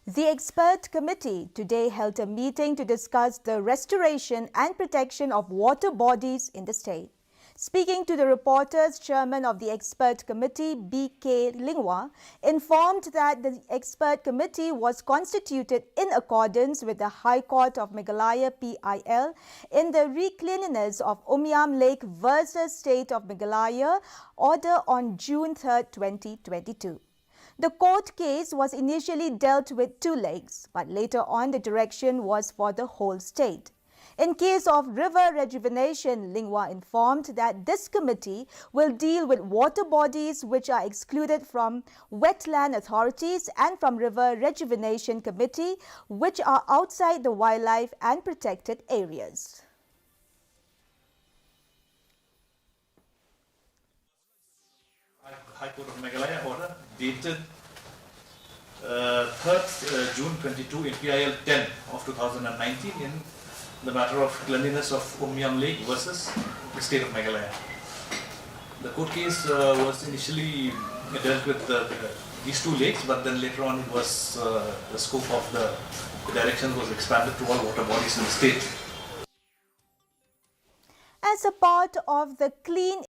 The expert committee today held a meeting to discuss the restoration and protection of water bodies in the state. Speaking to the reporters, Chairman of the expert committee, B.K. Lingwa, informed that the expert committee was constituted in accordance with the High Court of Meghalaya PIL in the Recleanliness of Umiam Lake versus State of Meghalaya order on June 3, 2022. The court case was initially dealt with 2 lakes, but later on the direction was for the whole state. In case of river rejuvenation, Lingwa informed that this committee will deal with water bodies which are excluded from wetland authorities and from river rejuvenation committee which are outside the wildlife and protected areas. High Court of Meghalaya order dated 3rd June 22 in PIL 10 of 2019 in the matter of cleanliness of Umiam Lake versus the state of Meghalaya. The court case was initially dealt with these 2 lakes, but then later on it was the scope of the direction was expanded to all water bodies in the state. As a part of the Clean